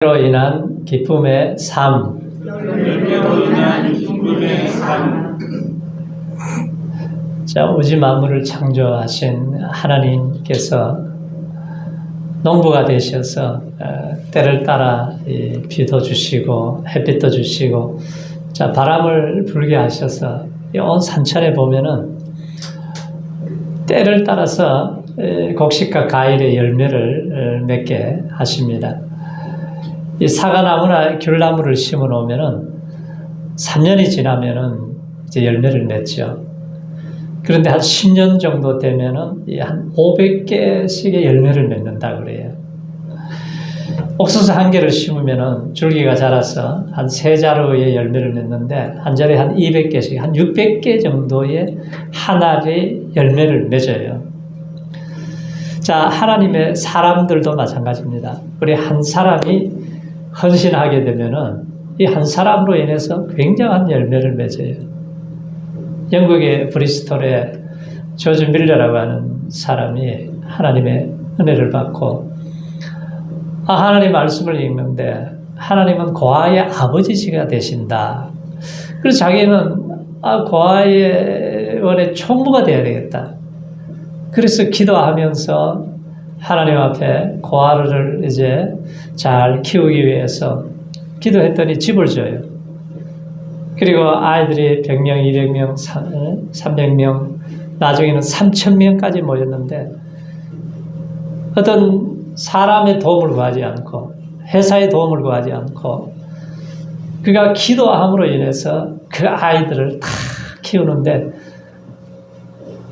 로 인한 기쁨의 삶. 자, 우주 만물을 창조하신 하나님께서 농부가 되셔서 때를 따라 비도 주시고 햇빛도 주시고, 자, 바람을 불게 하셔서 온 산천에 보면은 때를 따라서 곡식과 과일의 열매를 맺게 하십니다. 이 사과나무나 귤나무를 심어 놓으면은 3년이 지나면은 이제 열매를 맺죠. 그런데 한 10년 정도 되면은 한 500개씩의 열매를 맺는다 그래요. 옥수수 한 개를 심으면은 줄기가 자라서 한 3자루의 열매를 맺는데 한 자루에 한 200개씩, 한 600개 정도의 한 알의 열매를 맺어요. 자, 하나님의 사람들도 마찬가지입니다. 우리 한 사람이 헌신하게 되면은 이 한 사람으로 인해서 굉장한 열매를 맺어요. 영국의 브리스톨에 조지 밀러라고 하는 사람이 하나님의 은혜를 받고, 하나님 말씀을 읽는데 하나님은 고아의 아버지시가 되신다. 그래서 자기는 고아의 원의 총무가 되어야 되겠다. 그래서 기도하면서 하나님 앞에 고아를 이제 잘 키우기 위해서 기도했더니 집을 줘요. 그리고 아이들이 100명, 200명, 300명, 나중에는 3000명까지 모였는데 어떤 사람의 도움을 구하지 않고 회사의 도움을 구하지 않고 그가 기도함으로 인해서 그 아이들을 다 키우는데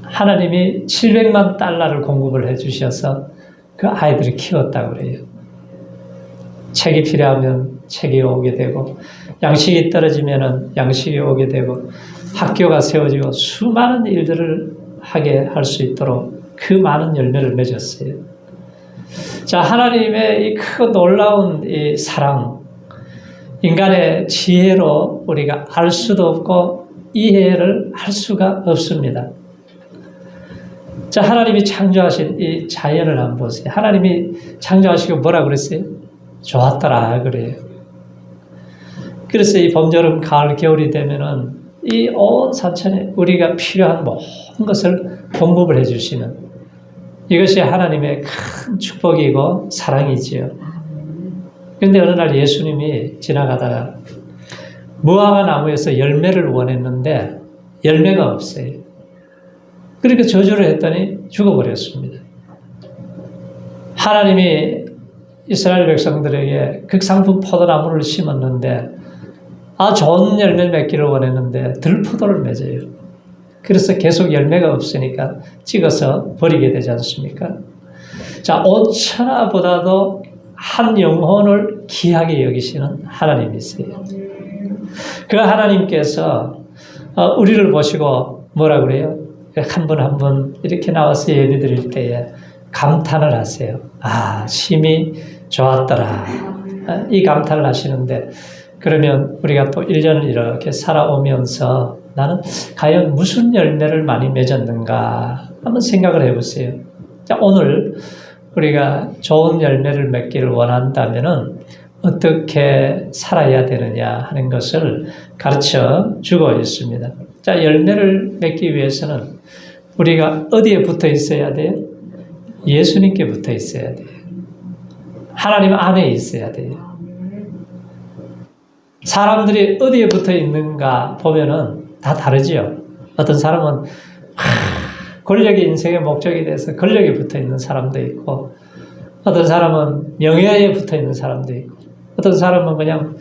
하나님이 $700만 공급을 해주셔서 그 아이들을 키웠다고 그래요. 책이 필요하면 책이 오게 되고, 양식이 떨어지면은 양식이 오게 되고, 학교가 세워지고 수많은 일들을 하게 할 수 있도록 그 많은 열매를 맺었어요. 자, 하나님의 이 크고 놀라운 이 사랑, 인간의 지혜로 우리가 알 수도 없고 이해를 할 수가 없습니다. 자, 하나님이 창조하신 이 자연을 한번 보세요. 하나님이 창조하시고 뭐라 그랬어요? 좋았더라 그래요. 그래서 이 봄, 여름, 가을, 겨울이 되면은 이 온 산천에 우리가 필요한 모든 것을 공급을 해주시는, 이것이 하나님의 큰 축복이고 사랑이지요. 그런데 어느 날 예수님이 지나가다가 무화과 나무에서 열매를 원했는데 열매가 없어요. 그러니까 저주를 했더니 죽어버렸습니다. 하나님이 이스라엘 백성들에게 극상품 포도나무를 심었는데 좋은 열매를 맺기를 원했는데 들포도를 맺어요. 그래서 계속 열매가 없으니까 찍어서 버리게 되지 않습니까? 자, 온천하보다도 한 영혼을 귀하게 여기시는 하나님이세요. 그 하나님께서 우리를 보시고 뭐라 그래요? 한 분 한 분 이렇게 나와서 예배 드릴 때에 감탄을 하세요. 심히 좋았더라. 이 감탄을 하시는데, 그러면 우리가 또 1년을 이렇게 살아오면서 나는 과연 무슨 열매를 많이 맺었는가 한번 생각을 해보세요. 자, 오늘 우리가 좋은 열매를 맺기를 원한다면은 어떻게 살아야 되느냐 하는 것을 가르쳐 주고 있습니다. 자, 열매를 맺기 위해서는 우리가 어디에 붙어 있어야 돼요? 예수님께 붙어 있어야 돼요. 하나님 안에 있어야 돼요. 사람들이 어디에 붙어 있는가 보면은 다 다르지요. 어떤 사람은 권력이 인생의 목적이 돼서 권력에 붙어 있는 사람도 있고, 어떤 사람은 명예에 붙어 있는 사람도 있고, 어떤 사람은 그냥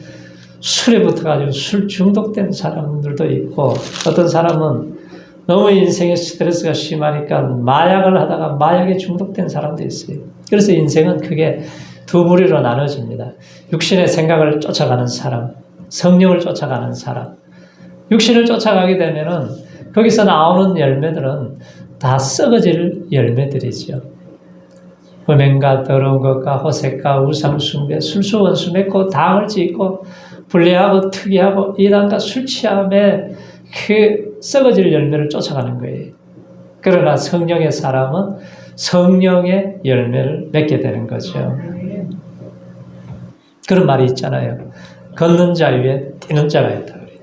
술에 붙어가지고 술 중독된 사람들도 있고, 어떤 사람은 너무 인생의 스트레스가 심하니까 마약을 하다가 마약에 중독된 사람도 있어요. 그래서 인생은 크게 두 부류로 나눠집니다. 육신의 생각을 쫓아가는 사람, 성령을 쫓아가는 사람. 육신을 쫓아가게 되면은 거기서 나오는 열매들은 다 썩어질 열매들이죠. 음행과 더러운 것과 호색과 우상숭배, 술수원수 맺고 당을 짓고 불례하고 특이하고 이단과 술취함에 그 썩어질 열매를 쫓아가는 거예요. 그러나 성령의 사람은 성령의 열매를 맺게 되는 거죠. 그런 말이 있잖아요. 걷는 자 위에 뛰는 자가 있다. 그래요.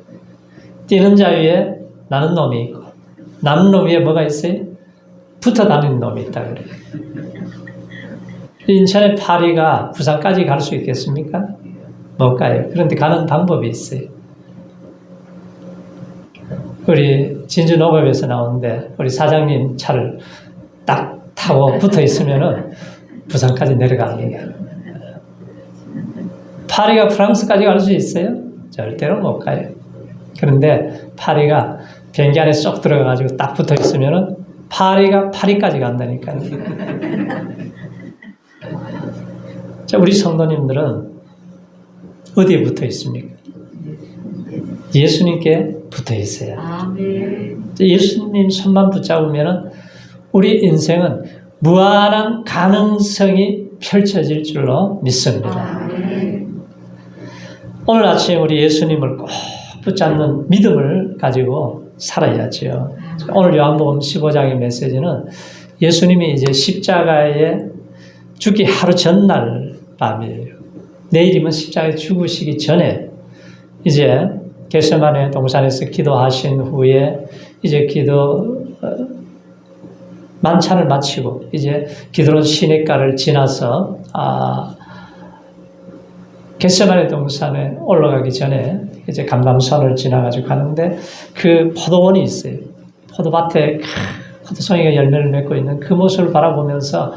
뛰는 자 위에 나는 놈이 있고, 나는 놈 위에 뭐가 있어요? 붙어 다니는 놈이 있다. 그래요. 인천의 파리가 부산까지 갈 수 있겠습니까? 못 가요. 그런데 가는 방법이 있어요. 우리 진주 농업에서 나오는데 우리 사장님 차를 딱 타고 붙어 있으면은 부산까지 내려갑니다. 파리가 프랑스까지 갈 수 있어요? 절대로 못 가요. 그런데 파리가 비행기 안에 쏙 들어가가지고 딱 붙어 있으면은 파리가 파리까지 간다니까요. 자, 우리 성도님들은 어디에 붙어 있습니까? 예수님께 붙어 있어요. 예수님 손만 붙잡으면 우리 인생은 무한한 가능성이 펼쳐질 줄로 믿습니다. 오늘 아침 우리 예수님을 꼭 붙잡는 믿음을 가지고 살아야죠. 오늘 요한복음 15장의 메시지는 예수님이 이제 십자가에 죽기 하루 전날 밤이에요. 내일이면 십자가에 죽으시기 전에 이제 겟세마네 동산에서 기도하신 후에 이제 만찬을 마치고 이제 기드론 시냇가를 지나서 겟세마네 동산에 올라가기 전에 이제 감람선을 지나가지고 가는데 그 포도원이 있어요. 포도밭에 포도송이가 열매를 맺고 있는 그 모습을 바라보면서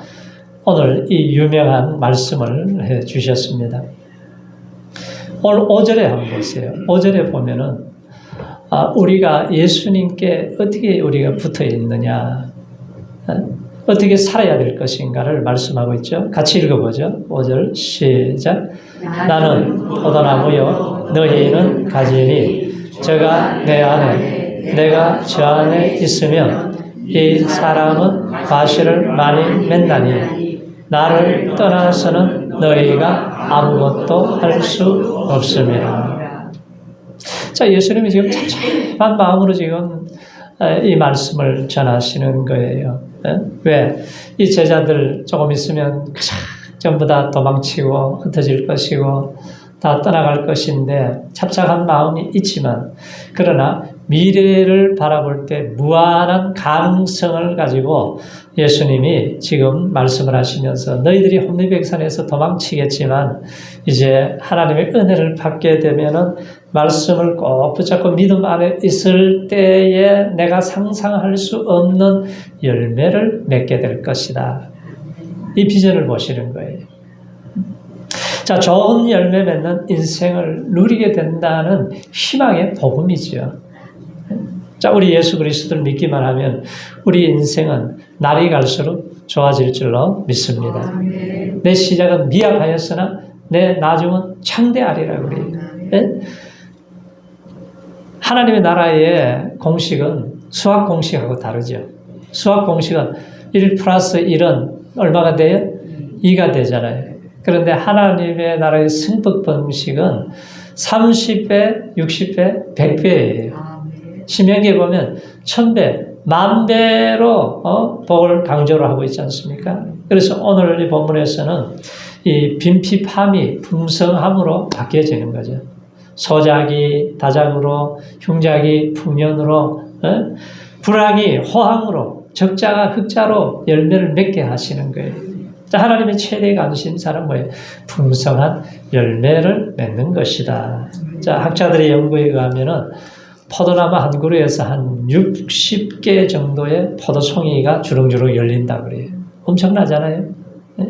오늘 이 유명한 말씀을 해 주셨습니다. 오늘 5절에 한번 보세요. 5절에 보면은 우리가 예수님께 어떻게 우리가 붙어 있느냐, 어떻게 살아야 될 것인가를 말씀하고 있죠. 같이 읽어보죠. 5절 시작. 나는 포도나무요 너희는 가지니 저가 내 안에 내가 저 안에 있으면 이 사람은 과실을 많이 맺나니 나를 떠나서는 너희가 아무것도 할 수 없습니다. 자, 예수님이 지금 참참한 마음으로 지금 이 말씀을 전하시는 거예요. 왜? 이 제자들 조금 있으면 전부 다 도망치고 흩어질 것이고 다 떠나갈 것인데 착착한 마음이 있지만 그러나 미래를 바라볼 때 무한한 가능성을 가지고 예수님이 지금 말씀을 하시면서 너희들이 혼미백산에서 도망치겠지만 이제 하나님의 은혜를 받게 되면은 말씀을 꼭 붙잡고 믿음 안에 있을 때에 내가 상상할 수 없는 열매를 맺게 될 것이다. 이 비전을 보시는 거예요. 자, 좋은 열매 맺는 인생을 누리게 된다는 희망의 복음이죠. 자, 우리 예수 그리스도를 믿기만 하면 우리 인생은 날이 갈수록 좋아질 줄로 믿습니다. 내 시작은 미약하였으나 내 나중은 창대하리라 그래요. 네? 하나님의 나라의 공식은 수학 공식하고 다르죠. 수학 공식은 1 플러스 1은 얼마가 돼요? 2가 되잖아요. 그런데 하나님의 나라의 승법 방식은 30배, 60배, 100배예요. 신명기에 보면 1000배, 10,000배로 복을 강조를 하고 있지 않습니까? 그래서 오늘 이 본문에서는 이 빈핍함이 풍성함으로 바뀌어지는 거죠. 소작이 다작으로, 흉작이 풍년으로, 불황이 호황으로, 적자가 흑자로 열매를 맺게 하시는 거예요. 자, 하나님의 최대 관심사는 뭐예요? 풍성한 열매를 맺는 것이다. 자, 학자들의 연구에 의하면은 포도나무 한 그루에서 한 60개 정도의 포도송이가 주렁주렁 열린다 그래요. 엄청나잖아요. 네?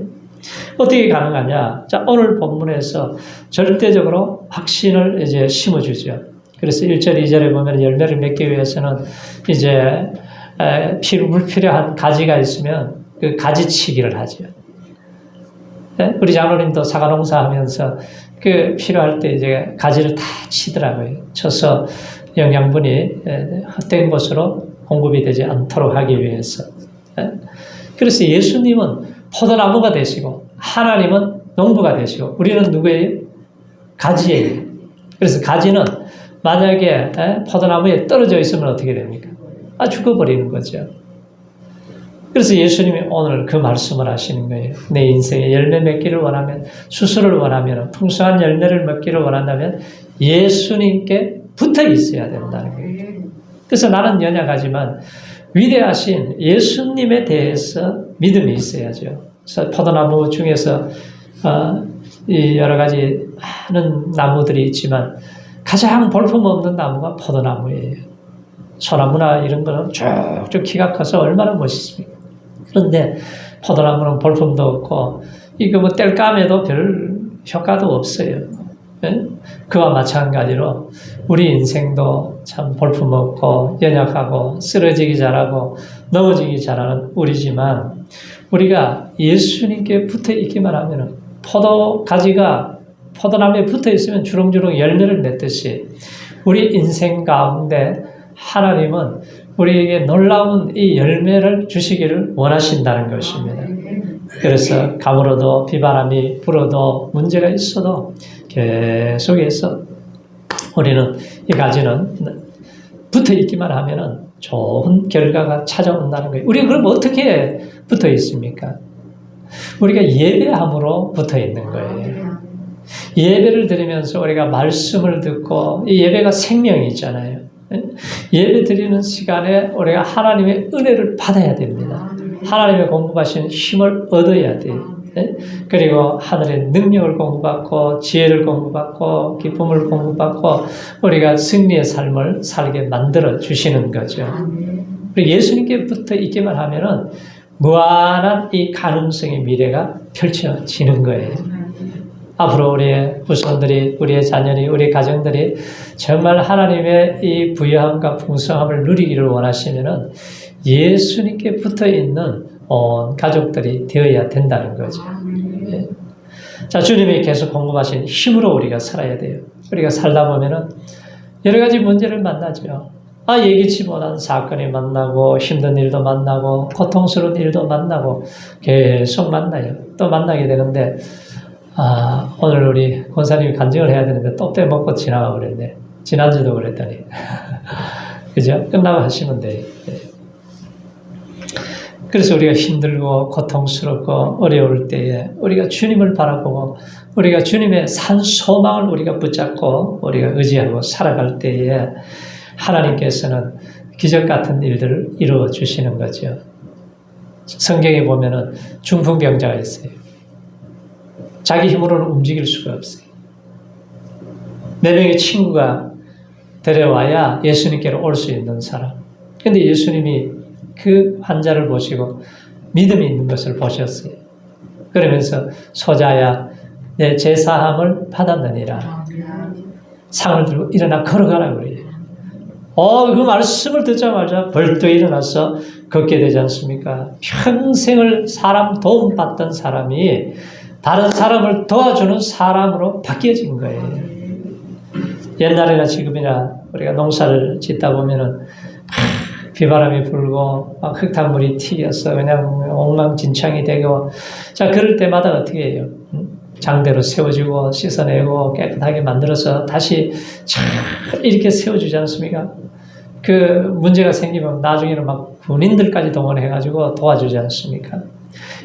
어떻게 가능하냐? 자, 오늘 본문에서 절대적으로 확신을 이제 심어주죠. 그래서 1절, 2절에 보면 열매를 맺기 위해서는 이제 물필요한 가지가 있으면 그 가지치기를 하죠. 네? 우리 장로님도 사과 농사하면서 그 필요할 때 이제 가지를 다 치더라고요. 쳐서 영양분이 헛된 곳으로 공급이 되지 않도록 하기 위해서. 그래서 예수님은 포도나무가 되시고 하나님은 농부가 되시고 우리는 누구예요? 가지예요. 그래서 가지는 만약에 포도나무에 떨어져 있으면 어떻게 됩니까? 죽어버리는 거죠. 그래서 예수님이 오늘 그 말씀을 하시는 거예요. 내 인생에 열매 맺기를 원하면, 수술을 원하면, 풍성한 열매를 맺기를 원한다면 예수님께 붙어 있어야 된다는 거예요. 그래서 나는 연약하지만 위대하신 예수님에 대해서 믿음이 있어야죠. 그래서 포도나무 중에서 이 여러 가지 많은 나무들이 있지만 가장 볼품없는 나무가 포도나무예요. 소나무나 이런 거는 쭉쭉 키가 커서 얼마나 멋있습니까? 그런데 포도나무는 볼품도 없고 이거 뭐 뗄감에도 별 효과도 없어요. 예? 그와 마찬가지로 우리 인생도 참 볼품없고 연약하고 쓰러지기 잘하고 넘어지기 잘하는 우리지만 우리가 예수님께 붙어 있기만 하면 포도가지가 포도나무에 붙어 있으면 주렁주렁 열매를 맺듯이 우리 인생 가운데 하나님은 우리에게 놀라운 이 열매를 주시기를 원하신다는 것입니다. 그래서 가물어도 비바람이 불어도 문제가 있어도 계속해서 우리는 이 가지는 붙어 있기만 하면은 좋은 결과가 찾아온다는 거예요. 우리가 그럼 어떻게 붙어 있습니까? 우리가 예배함으로 붙어 있는 거예요. 예배를 드리면서 우리가 말씀을 듣고 이 예배가 생명이잖아요. 예배 드리는 시간에 우리가 하나님의 은혜를 받아야 됩니다. 하나님의 공급하신 힘을 얻어야 돼요. 그리고 하늘의 능력을 공급받고 지혜를 공급받고 기쁨을 공급받고 우리가 승리의 삶을 살게 만들어 주시는 거죠. 예수님께 붙어 있기만 하면은 무한한 이 가능성의 미래가 펼쳐지는 거예요. 앞으로 우리의 후손들이, 우리의 자녀들이, 우리 가정들이 정말 하나님의 이 부유함과 풍성함을 누리기를 원하시면은 예수님께 붙어 있는 온 가족들이 되어야 된다는 거죠. 예. 자, 주님이 계속 공급하신 힘으로 우리가 살아야 돼요. 우리가 살다 보면은 여러 가지 문제를 만나죠. 예기치 못한 사건이 만나고 힘든 일도 만나고 고통스러운 일도 만나고 계속 만나요. 또 만나게 되는데 오늘 우리 권사님이 간증을 해야 되는데 또 빼먹고 지나가 버렸네. 지난주도 그랬더니 그죠? 끝나고 하시면 돼요. 그래서 우리가 힘들고 고통스럽고 어려울 때에 우리가 주님을 바라보고 우리가 주님의 산 소망을 우리가 붙잡고 우리가 의지하고 살아갈 때에 하나님께서는 기적 같은 일들을 이루어 주시는 거죠. 성경에 보면은 중풍병자가 있어요. 자기 힘으로는 움직일 수가 없어요. 4명의 친구가 데려와야 예수님께로 올 수 있는 사람. 그런데 예수님이 그 환자를 보시고 믿음이 있는 것을 보셨어요. 그러면서 소자야 내 제사함을 받았느니라. 상을 들고 일어나 걸어가라고 그래요. 그 말씀을 듣자마자 벌떡 일어나서 걷게 되지 않습니까? 평생을 사람 도움받던 사람이 다른 사람을 도와주는 사람으로 바뀌어진 거예요. 옛날이나 지금이나 우리가 농사를 짓다 보면은 비바람이 불고 흙탕물이 튀겨서 그냥 엉망진창이 되고 자 그럴 때마다 어떻게 해요? 장대로 세워주고 씻어내고 깨끗하게 만들어서 다시 이렇게 세워주지 않습니까? 그 문제가 생기면 나중에는 막 군인들까지 동원해가지고 도와주지 않습니까?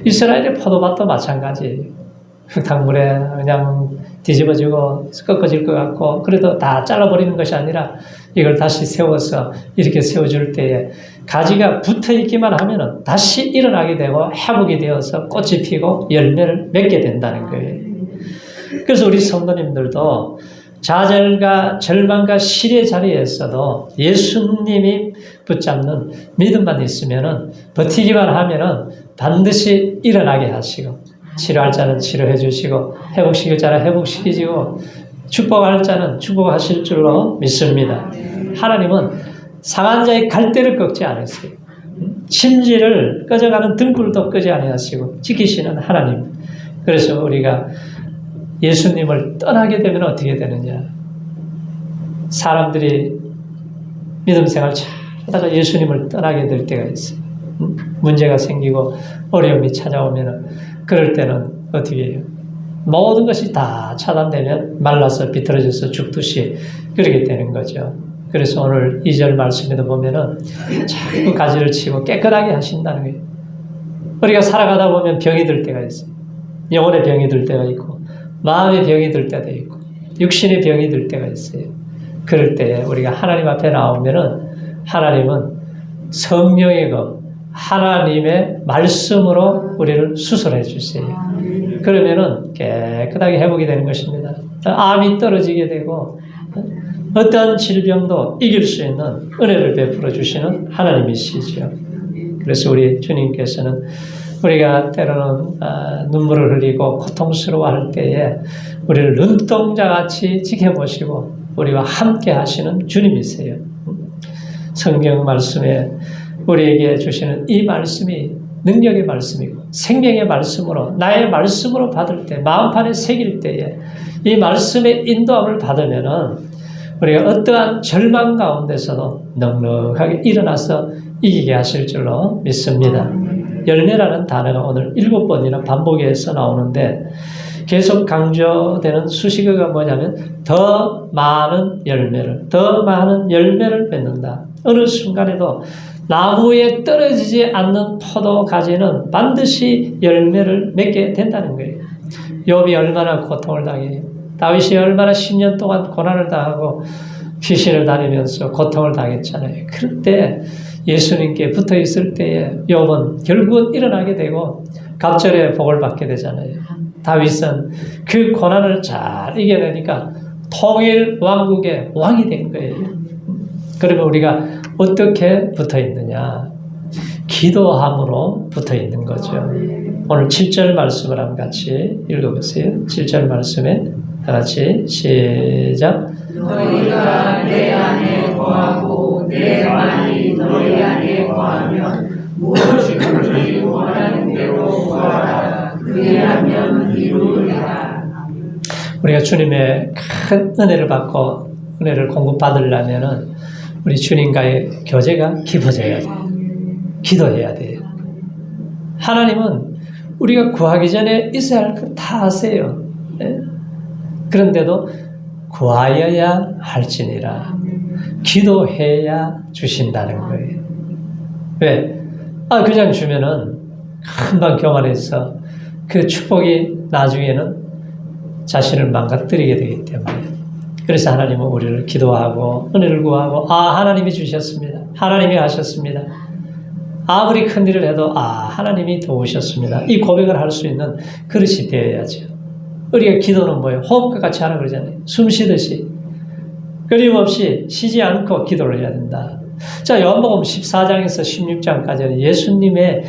이스라엘의 포도밭도 마찬가지예요. 흙탕물에 그냥 뒤집어지고 꺾어질 것 같고 그래도 다 잘라버리는 것이 아니라 이걸 다시 세워서 이렇게 세워줄 때에 가지가 붙어있기만 하면 다시 일어나게 되고 회복이 되어서 꽃이 피고 열매를 맺게 된다는 거예요. 그래서 우리 성도님들도 좌절과 절망과 실의 자리에서도 예수님이 붙잡는 믿음만 있으면 버티기만 하면 반드시 일어나게 하시고 치료할 자는 치료해 주시고 회복시킬 자는 회복시키시고 축복할 자는 축복하실 줄로 믿습니다. 하나님은 상한 자의 갈대를 꺾지 않으세요. 심지를 꺼져가는 등불도 끄지 아니하시고 지키시는 하나님. 그래서 우리가 예수님을 떠나게 되면 어떻게 되느냐. 사람들이 믿음 생활 잘 하다가 예수님을 떠나게 될 때가 있어요. 문제가 생기고 어려움이 찾아오면 그럴 때는 어떻게 해요? 모든 것이 다 차단되면 말라서 비틀어져서 죽듯이 그렇게 되는 거죠. 그래서 오늘 2절 말씀에도 보면은 자꾸 가지를 치고 깨끗하게 하신다는 거예요. 우리가 살아가다 보면 병이 들 때가 있어요. 영혼의 병이 들 때가 있고 마음의 병이 들 때도 있고 육신의 병이 들 때가 있어요. 그럴 때 우리가 하나님 앞에 나오면은 하나님은 성령의 검, 하나님의 말씀으로 우리를 수술해 주세요. 그러면은 깨끗하게 회복이 되는 것입니다. 암이 떨어지게 되고 어떠한 질병도 이길 수 있는 은혜를 베풀어 주시는 하나님이시죠. 그래서 우리 주님께서는 우리가 때로는 눈물을 흘리고 고통스러워할 때에 우리를 눈동자같이 지켜보시고 우리와 함께 하시는 주님이세요. 성경 말씀에 우리에게 주시는 이 말씀이 능력의 말씀이고 생명의 말씀으로 나의 말씀으로 받을 때 마음판에 새길 때에 이 말씀의 인도함을 받으면은 우리가 어떠한 절망 가운데서도 넉넉하게 일어나서 이기게 하실 줄로 믿습니다. 열매라는 단어가 오늘 7번이나 반복해서 나오는데 계속 강조되는 수식어가 뭐냐면 더 많은 열매를 맺는다. 어느 순간에도 나무에 떨어지지 않는 포도 가지는 반드시 열매를 맺게 된다는 거예요. 욥이 얼마나 고통을 당해요. 다윗이 얼마나 10년 동안 고난을 당하고 피신을 다니면서 고통을 당했잖아요. 그때 예수님께 붙어 있을 때에 욥은 결국은 일어나게 되고 갑절의 복을 받게 되잖아요. 다윗은 그 고난을 잘 이겨내니까 통일 왕국의 왕이 된 거예요. 그러면 우리가 어떻게 붙어 있느냐? 기도함으로 붙어 있는 거죠. 오늘 7절 말씀을 한번 같이 읽어보세요. 7절 말씀에 다 같이 시작. 너희가 내 안에 거하고 내 말이 너희 안에 거하면 무엇이든지 원하는 대로 구하라. 그리하면 이루리라. 우리가 주님의 큰 은혜를 받고 은혜를 공급받으려면은 우리 주님과의 교제가 깊어져야 돼요. 기도해야 돼요. 하나님은 우리가 구하기 전에 있어야 할 것 다 아세요. 네? 그런데도 구하여야 할지니라. 기도해야 주신다는 거예요. 왜? 그냥 주면은 금방 교만해서 그 축복이 나중에는 자신을 망가뜨리게 되기 때문에. 그래서 하나님은 우리를 기도하고 은혜를 구하고 하나님이 주셨습니다. 하나님이 하셨습니다. 아무리 큰 일을 해도 하나님이 도우셨습니다. 이 고백을 할 수 있는 그릇이 되어야죠. 우리가 기도는 뭐예요? 호흡과 같이 하라 그러잖아요. 숨 쉬듯이 끊임없이 쉬지 않고 기도를 해야 된다. 자, 요한복음 14장에서 16장까지는 예수님의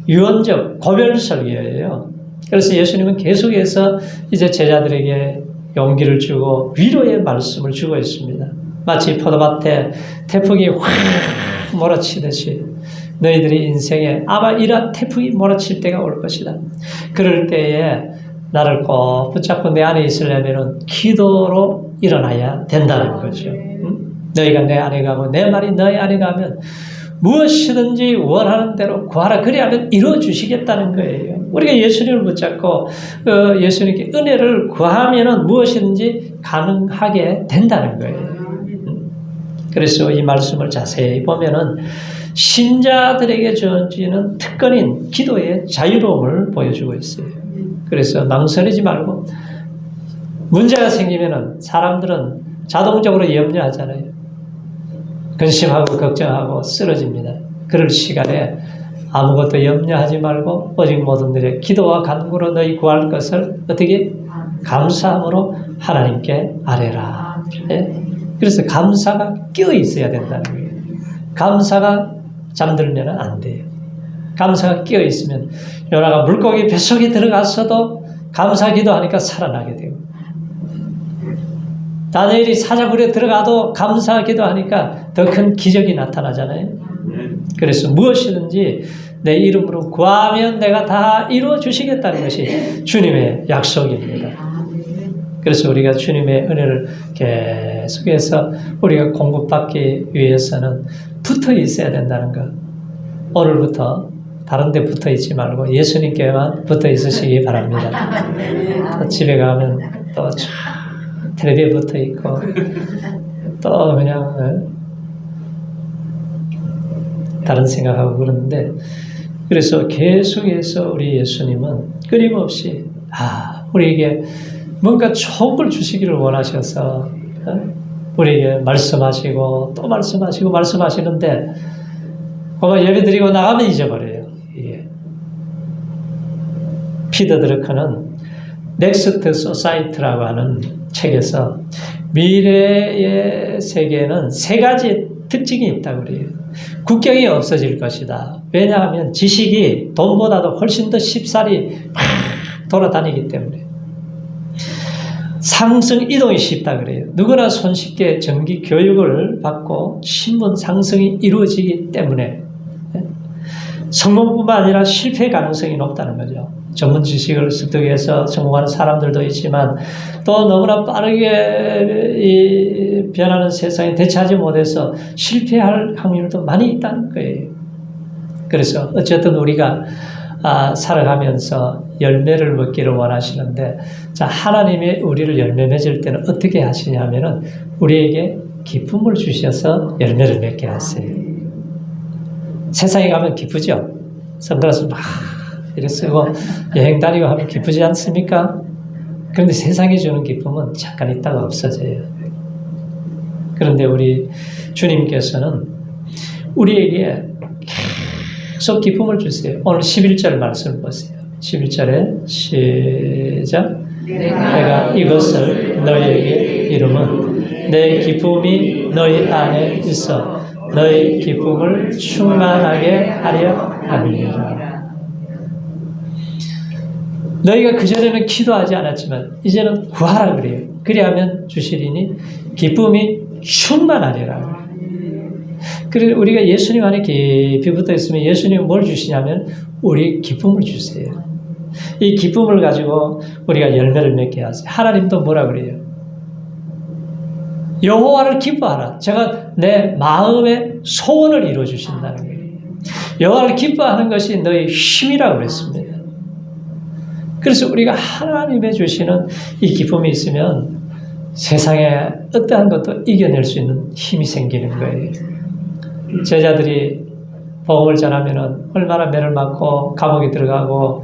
유언적 고별 설교예요. 그래서 예수님은 계속해서 이제 제자들에게 용기를 주고 위로의 말씀을 주고 있습니다. 마치 포도밭에 태풍이 확 몰아치듯이 너희들이 인생에 아마 이러한 태풍이 몰아칠 때가 올 것이다. 그럴 때에 나를 꼭 붙잡고 내 안에 있으려면 기도로 일어나야 된다는 거죠. 너희가 내 안에 가고 내 말이 너희 안에 가면 무엇이든지 원하는 대로 구하라. 그리하면 이루어주시겠다는 거예요. 우리가 예수님을 붙잡고 예수님께 은혜를 구하면 무엇이든지 가능하게 된다는 거예요. 그래서 이 말씀을 자세히 보면은 신자들에게 주어지는 특권인 기도의 자유로움을 보여주고 있어요. 그래서 망설이지 말고 문제가 생기면은 사람들은 자동적으로 염려하잖아요. 근심하고 걱정하고 쓰러집니다. 그럴 시간에 아무것도 염려하지 말고 오직 모든 일에 기도와 간구로 너희 구할 것을 어떻게? 감사함으로 하나님께 아뢰라. 네? 그래서 감사가 끼어 있어야 된다는 거예요. 감사가 잠들면 안 돼요. 감사가 끼어 있으면 요나가 물고기 뱃속에 들어갔어도 감사 기도하니까 살아나게 되고 다니엘이 사자굴에 들어가도 감사 기도하니까 더 큰 기적이 나타나잖아요. 그래서 무엇이든지 내 이름으로 구하면 내가 다 이루어 주시겠다는 것이 주님의 약속입니다. 그래서 우리가 주님의 은혜를 계속해서 우리가 공급받기 위해서는 붙어 있어야 된다는 것. 오늘부터 다른 데 붙어 있지 말고 예수님께만 붙어 있으시기 바랍니다. 또 집에 가면 또 텔레비에 붙어 있고 또 그냥 다른 생각하고 그러는데 그래서 계속해서 우리 예수님은 끊임없이 우리에게 뭔가 좋은 걸 주시기를 원하셔서 우리에게 말씀하시고 또 말씀하시고 말씀하시는데 아마 예배 드리고 나가면 잊어버려요. 이게. 피터 드러커는 넥스트 소사이티라고 하는 책에서 미래의 세계에는 세 가지 특징이 있다고 그래요. 국경이 없어질 것이다. 왜냐하면 지식이 돈보다도 훨씬 더 쉽사리 막 돌아다니기 때문에. 상승 이동이 쉽다 그래요. 누구나 손쉽게 정기 교육을 받고 신분 상승이 이루어지기 때문에 성공뿐만 아니라 실패 가능성이 높다는 거죠. 전문 지식을 습득해서 성공하는 사람들도 있지만 또 너무나 빠르게 변하는 세상에 대처하지 못해서 실패할 확률도 많이 있다는 거예요. 그래서 어쨌든 우리가 살아가면서 열매를 먹기를 원하시는데, 자, 하나님이 우리를 열매 맺을 때는 어떻게 하시냐면은 우리에게 기쁨을 주셔서 열매를 맺게 하세요. 세상에 가면 기쁘죠? 선글라스 막 이렇게 쓰고 여행 다니고 하면 기쁘지 않습니까? 그런데 세상이 주는 기쁨은 잠깐 있다가 없어져요. 그런데 우리 주님께서는 우리에게 계속 기쁨을 주세요. 오늘 11절 말씀을 보세요. 11절에 시작. 내가 이것을 너희에게 이름은 내 기쁨이 너희 안에 있어 너희 기쁨을 충만하게 하려 함이니라. 너희가 그전에는 기도하지 않았지만 이제는 구하라 그래요. 그리하면 주시리니 기쁨이 충만하리라. 그래서 우리가 예수님 안에 깊이 붙어 있으면 예수님은 뭘 주시냐면 우리 기쁨을 주세요. 이 기쁨을 가지고 우리가 열매를 맺게 하세요. 하나님도 뭐라 그래요? 여호와를 기뻐하라. 제가 내 마음의 소원을 이루어 주신다는 거예요. 여호와를 기뻐하는 것이 너의 힘이라고 그랬습니다. 그래서 우리가 하나님의 주시는 이 기쁨이 있으면 세상에 어떠한 것도 이겨낼 수 있는 힘이 생기는 거예요. 제자들이 복음을 전하면은 얼마나 매를 맞고 감옥에 들어가고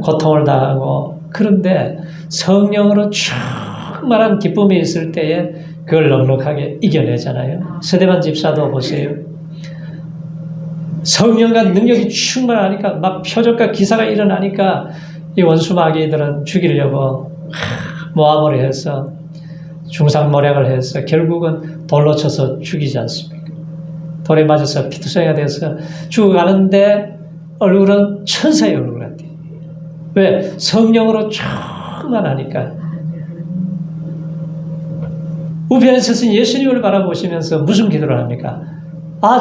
고통을 당하고, 그런데 성령으로 충만한 기쁨이 있을 때에 그걸 넉넉하게 이겨내잖아요. 스데반 집사도 보세요. 성령과 능력이 충만하니까 막 표적과 기사가 일어나니까 이 원수 마귀들은 죽이려고 모함을 해서 중상모략을 해서 결국은 돌로 쳐서 죽이지 않습니까? 돌에 맞아서 피투성이가 돼서 죽어가는데 얼굴은 천사의 얼굴 같아요. 왜? 성령으로 충만하니까. 우편에 서신 예수님을 바라보시면서 무슨 기도를 합니까?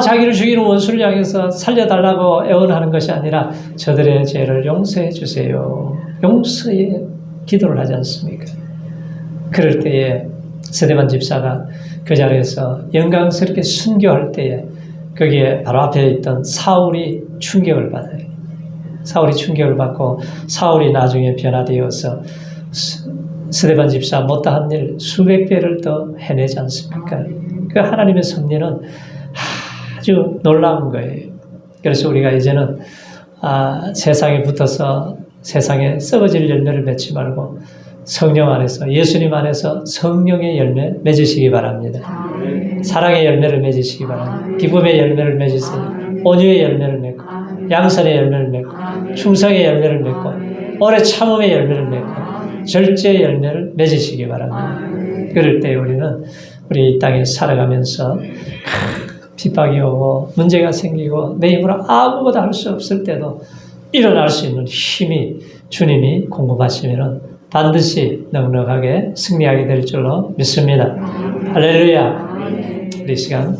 자기를 죽이는 원수를 향해서 살려달라고 애원하는 것이 아니라 저들의 죄를 용서해 주세요. 용서의 기도를 하지 않습니까? 그럴 때에 스데반 집사가 그 자리에서 영광스럽게 순교할 때에 거기에 바로 앞에 있던 사울이 충격을 받아요. 사울이 충격을 받고 사울이 나중에 변화되어서 스데반 집사 못다한 일 수백 배를 더 해내지 않습니까? 그 하나님의 섭리는 아주 놀라운 거예요. 그래서 우리가 이제는 세상에 붙어서 세상에 썩어질 열매를 맺지 말고 성령 안에서, 예수님 안에서 성령의 열매 맺으시기 바랍니다. 사랑의 열매를 맺으시기 바랍니다. 기쁨의 열매를 맺으세요. 온유의 열매를 맺고, 양선의 열매를 맺고, 충성의 열매를 맺고, 오래 참음의 열매를 맺고, 절제의 열매를 맺으시기 바랍니다. 그럴 때 우리는 우리 이 땅에 살아가면서 핍박이 오고 문제가 생기고 내 힘으로 아무것도 할 수 없을 때도 일어날 수 있는 힘이 주님이 공급하시면 반드시 넉넉하게 승리하게 될 줄로 믿습니다. 할렐루야. 우리 시간